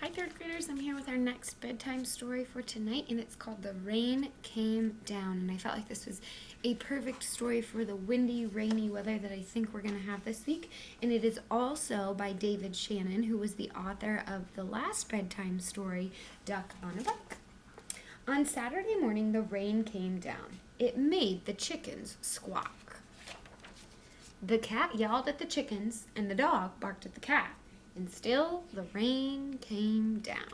Hi, third graders. I'm here with our next bedtime story for tonight, and it's called The Rain Came Down. And I felt like this was a perfect story for the windy, rainy weather that I think we're going to have this week. And it is also by David Shannon, who was the author of the last bedtime story, Duck on a Buck. On Saturday morning, the rain came down. It made the chickens squawk. The cat yelled at the chickens, and the dog barked at the cat. And still the rain came down.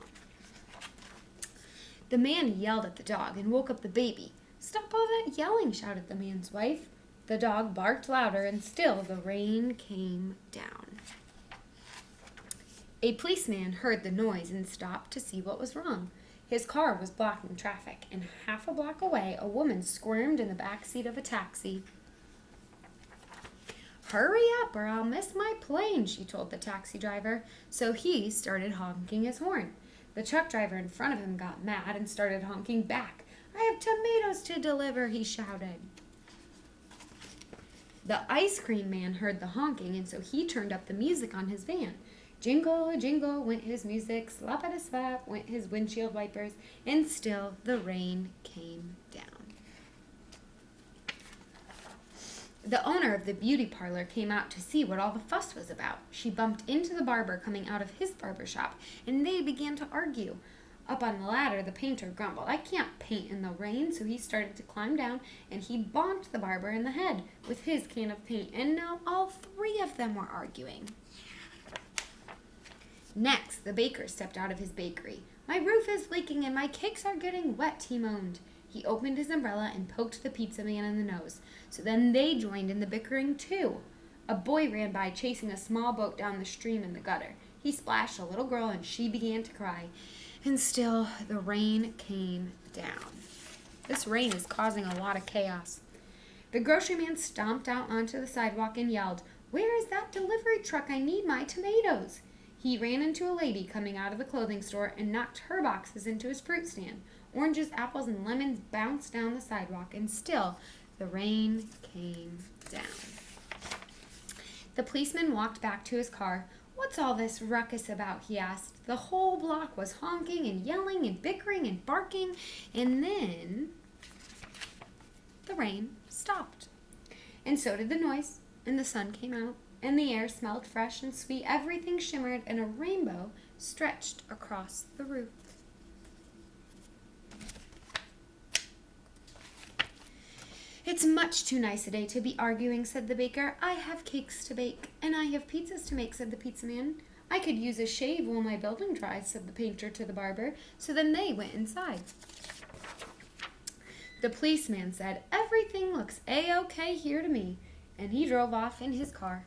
The man yelled at the dog and woke up the baby. "Stop all that yelling," shouted the man's wife. The dog barked louder, and still the rain came down. A policeman heard the noise and stopped to see what was wrong. His car was blocking traffic, and half a block away, a woman squirmed in the back seat of a taxi. "Hurry up or I'll miss my plane," she told the taxi driver. So he started honking his horn. The truck driver in front of him got mad and started honking back. "I have tomatoes to deliver," he shouted. The ice cream man heard the honking, and so he turned up the music on his van. Jingle, jingle went his music, slap-a-da-slap went his windshield wipers, and still the rain came down. The owner of the beauty parlor came out to see what all the fuss was about. She bumped into the barber coming out of his barber shop, and they began to argue. Up on the ladder, the painter grumbled, "I can't paint in the rain," so he started to climb down, and he bonked the barber in the head with his can of paint, and now all three of them were arguing. Next, the baker stepped out of his bakery. "My roof is leaking and my cakes are getting wet," he moaned. He opened his umbrella and poked the pizza man in the nose. So then they joined in the bickering too. A boy ran by chasing a small boat down the stream in the gutter. He splashed a little girl and she began to cry. And still the rain came down. This rain is causing a lot of chaos. The grocery man stomped out onto the sidewalk and yelled, "Where is that delivery truck? I need my tomatoes." He ran into a lady coming out of the clothing store and knocked her boxes into his fruit stand. Oranges, apples, and lemons bounced down the sidewalk, and still the rain came down. The policeman walked back to his car. "What's all this ruckus about?" he asked. The whole block was honking and yelling and bickering and barking, and then the rain stopped. And so did the noise, and the sun came out, and the air smelled fresh and sweet. Everything shimmered, and a rainbow stretched across the roof. "It's much too nice a day to be arguing," said the baker. "I have cakes to bake, and I have pizzas to make," said the pizza man. "I could use a shave while my building dries," said the painter to the barber. So then they went inside. The policeman said, "Everything looks A-OK here to me," and he drove off in his car.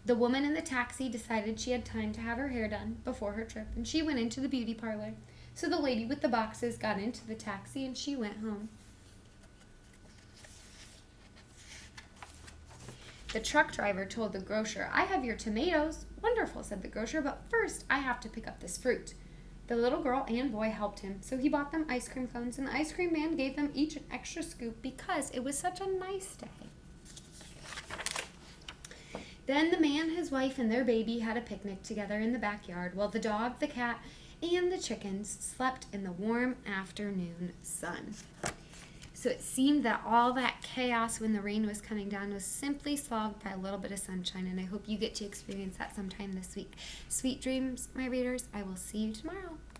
The woman in the taxi decided she had time to have her hair done before her trip, and she went into the beauty parlor. So the lady with the boxes got into the taxi, and she went home. The truck driver told the grocer, "I have your tomatoes." "Wonderful," said the grocer, "but first I have to pick up this fruit." The little girl and boy helped him, so he bought them ice cream cones, and the ice cream man gave them each an extra scoop because it was such a nice day. Then the man, his wife, and their baby had a picnic together in the backyard while the dog, the cat, and the chickens slept in the warm afternoon sun. So it seemed that all that chaos when the rain was coming down was simply solved by a little bit of sunshine, and I hope you get to experience that sometime this week. Sweet dreams, my readers. I will see you tomorrow.